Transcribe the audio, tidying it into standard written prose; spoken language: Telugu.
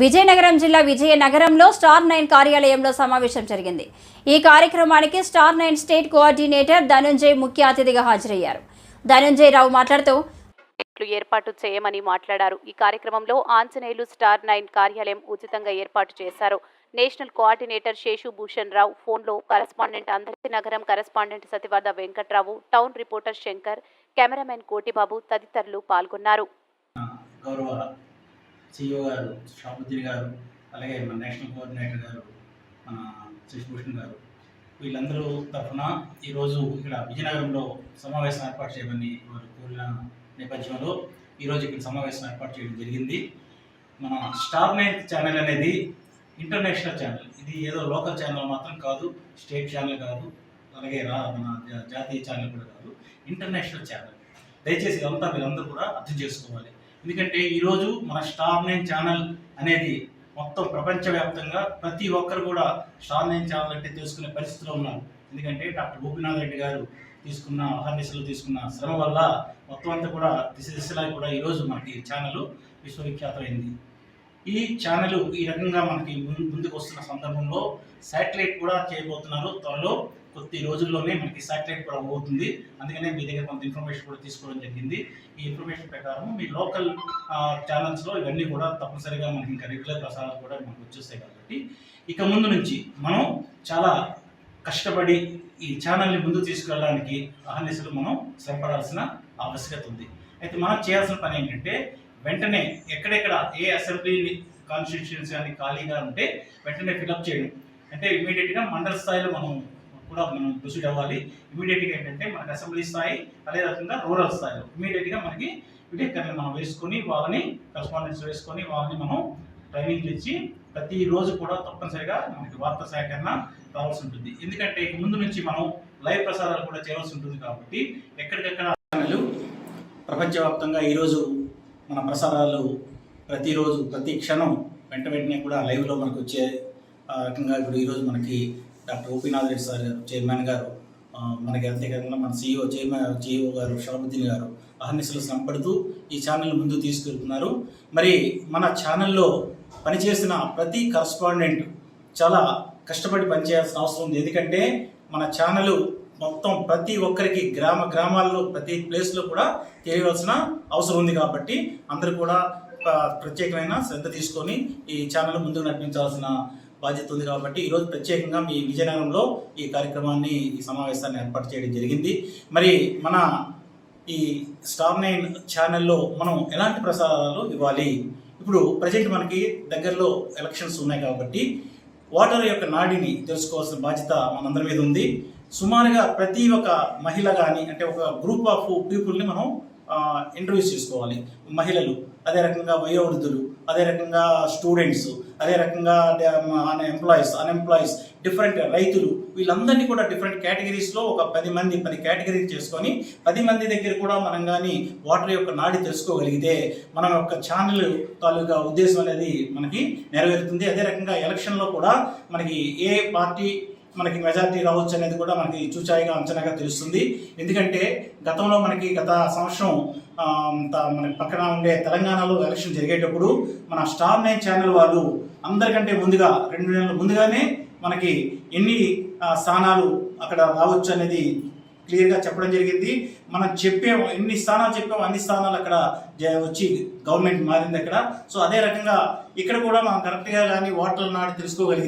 విజయనగరం జిల్లా విజయనగరంలో స్టార్ 9 కార్యాలయంలో సమావేశం జరిగింది. ఈ కార్యక్రమానికి స్టార్ 9 స్టేట్ కోఆర్డినేటర్ ధనుంజయ్ ముఖ్య అతిథిగా హాజరయ్యారు. ధనుంజయ్ రావు మాట్లాడుతూ ఏర్పాటు చేయమని మాట్లాడారు. ఈ కార్యక్రమంలో ఆంజనేయులు స్టార్ 9 కార్యాలయం ఉచితంగా ఏర్పాటు చేశారు. నేషనల్ కోఆర్డినేటర్ శేషు భూషణ్ రావు, ఫోన్లో కరెస్పాండెంట్ అందరి నగరం కరెస్పాండెంట్ సతివర్ధ Venkatrao, town reporter Shankar, cameraman Kotibabu తదితరులు పాల్గొన్నారు. CEO గారు షాబుద్దీన్ గారు, అలాగే మన నేషనల్ కోఆర్డినేటర్ గారు మన శశిభూషణ్ గారు, వీళ్ళందరూ తరఫున ఈరోజు ఇక్కడ విజయనగరంలో సమావేశం ఏర్పాటు చేయమని వారు కోరిన నేపథ్యంలో ఈరోజు ఇక్కడ సమావేశం ఏర్పాటు చేయడం జరిగింది. మన స్టార్ 9 ఛానల్ అనేది ఇంటర్నేషనల్ ఛానల్. ఇది ఏదో లోకల్ ఛానల్ మాత్రం కాదు, స్టేట్ ఛానల్ కాదు, అలాగే మన జాతీయ ఛానల్ కూడా కాదు, ఇంటర్నేషనల్ ఛానల్. దయచేసి ఇదంతా మీరందరూ కూడా అర్థం చేసుకోవాలి. ఎందుకంటే ఈరోజు మన స్టార్ 9 ఛానల్ అనేది మొత్తం ప్రపంచవ్యాప్తంగా ప్రతి ఒక్కరు కూడా స్టార్ 9 ఛానల్ అంటే తెలుసుకునే పరిస్థితిలో ఉన్నారు. ఎందుకంటే డాక్టర్ గోపీనాథ్ రెడ్డి గారు తీసుకున్న అహర్నిశలు తీసుకున్న శ్రమ వల్ల మొత్తం అంతా కూడా దిశలా కూడా ఈరోజు మనకి ఛానల్ విశ్వవిఖ్యాతమైంది. ఈ ఛానల్ ఈ రకంగా మనకి ముందుకు వస్తున్న సందర్భంలో శాటిలైట్ కూడా చేయబోతున్నారు. త్వరలో కొద్ది రోజుల్లోనే మనకి శాటిలైట్ కూడా అవుతుంది. అందుకనే మీ దగ్గర కొంత ఇన్ఫర్మేషన్ కూడా తీసుకోవడం జరిగింది. ఈ ఇన్ఫర్మేషన్ ప్రకారం మీ లోకల్ ఛానల్స్లో ఇవన్నీ కూడా తప్పనిసరిగా మనకి ఇంకా రెగ్యులర్ ప్రసారాలు కూడా మనకు వచ్చేస్తాయి. కాబట్టి ఇక ముందు నుంచి మనం చాలా కష్టపడి ఈ ఛానల్ని ముందు తీసుకెళ్ళడానికి అహర్నిశలు మనం శ్రమపడాల్సిన ఆవశ్యకత ఉంది. అయితే మనం చేయాల్సిన పని ఏంటంటే వెంటనే ఎక్కడెక్కడ ఏ అసెంబ్లీ కాన్స్టిట్యూషన్స్ కానీ ఖాళీగా ఉంటే వెంటనే ఫిలప్ చేయడం. అంటే ఇమీడియట్గా మండల స్థాయిలో మనం ప్రొసీడ్ అవ్వాలి. ఇమీడియట్గా ఏంటంటే మనకి అసెంబ్లీ స్థాయి, అదే రకంగా రూరల్ స్థాయిలో ఇమీడియట్గా మనకి విలేకరులు మనం వేసుకొని వాళ్ళని కరెస్పాండెన్స్ వేసుకొని వాళ్ళని మనం ట్రైనింగ్లు ఇచ్చి ప్రతిరోజు కూడా తప్పనిసరిగా మనకి వార్తా సేకరణ రావాల్సి ఉంటుంది. ఎందుకంటే ఇక ముందు నుంచి మనం లైవ్ ప్రసారాలు కూడా చేయవలసి ఉంటుంది. కాబట్టి ఎక్కడికెక్కడ ఛానళ్ళు ప్రపంచవ్యాప్తంగా ఈరోజు మన ప్రసారాలు ప్రతిరోజు ప్రతి క్షణం వెంటనే కూడా లైవ్లో మనకు వచ్చే రకంగా ఇప్పుడు ఈరోజు మనకి డాక్టర్ గోపీనాథ్ రెడ్డి సార్ గారు చైర్మన్ గారు, మనకి అంతేకాకుండా మన CEO గారు షాబుద్దీన్ గారు అహర్నిశలు శ్రమపడుతూ ఈ ఛానల్ ముందు తీసుకెళ్తున్నారు. మరి మన ఛానల్లో పనిచేసిన ప్రతి కరస్పాండెంట్ చాలా కష్టపడి పనిచేయాల్సిన అవసరం ఉంది. ఎందుకంటే మన ఛానల్ మొత్తం ప్రతి ఒక్కరికి గ్రామాల్లో ప్రతి ప్లేస్లో కూడా తెలియవలసిన అవసరం ఉంది. కాబట్టి అందరూ కూడా ప్రత్యేకమైన శ్రద్ధ తీసుకొని ఈ ఛానల్ ముందుకు నడిపించాల్సిన బాధ్యత ఉంది. కాబట్టి ఈరోజు ప్రత్యేకంగా మీ విజయనగరంలో ఈ కార్యక్రమాన్ని, ఈ సమావేశాన్ని ఏర్పాటు చేయడం జరిగింది. మరి మన ఈ స్టార్ 9 ఛానల్లో మనం ఎలాంటి ప్రసారాలు ఇవ్వాలి? ఇప్పుడు ప్రజెంట్ మనకి దగ్గరలో ఎలక్షన్స్ ఉన్నాయి కాబట్టి ఓటర్ యొక్క నాడిని తెలుసుకోవాల్సిన బాధ్యత మనందరి మీద ఉంది. సుమారుగా ప్రతి ఒక్క మహిళ కానీ, అంటే ఒక గ్రూప్ ఆఫ్ పీపుల్ని మనం ఇంటర్వ్యూస్ చేసుకోవాలి. మహిళలు, అదే రకంగా వయోవృద్ధులు, అదే రకంగా స్టూడెంట్స్, అదే రకంగా అన్ఎంప్లాయీస్, డిఫరెంట్ రైతులు, వీళ్ళందరినీ కూడా డిఫరెంట్ కేటగిరీస్లో ఒక 10 కేటగిరీలు చేసుకొని 10 మంది దగ్గర కూడా మనం కానీ ఓటర్ యొక్క నాడి తెలుసుకోగలిగితే మన యొక్క ఛానల్ తాలూకా ఉద్దేశం అనేది మనకి నెరవేరుతుంది. అదే రకంగా ఎలక్షన్లో కూడా మనకి ఏ పార్టీ మనకి మెజారిటీ రావచ్చు అనేది కూడా మనకి చూచాయిగా అంచనాగా తెలుస్తుంది. ఎందుకంటే గతంలో మనకి గత సంవత్సరం మనకి పక్కన ఉండే తెలంగాణలో ఎలక్షన్ జరిగేటప్పుడు మన స్టార్ 9 ఛానల్ వాళ్ళు అందరికంటే ముందుగా 2 నెలల ముందుగానే మనకి ఎన్ని స్థానాలు అక్కడ రావచ్చు అనేది క్లియర్గా చెప్పడం జరిగింది. మనం ఎన్ని స్థానాలు చెప్పామో అన్ని స్థానాలు అక్కడ వచ్చి గవర్నమెంట్ మారింది అక్కడ. సో అదే రకంగా ఇక్కడ కూడా మనం కరెక్ట్గా కానీ ఓటర్ల నాడి తెలుసుకోగలిగింది.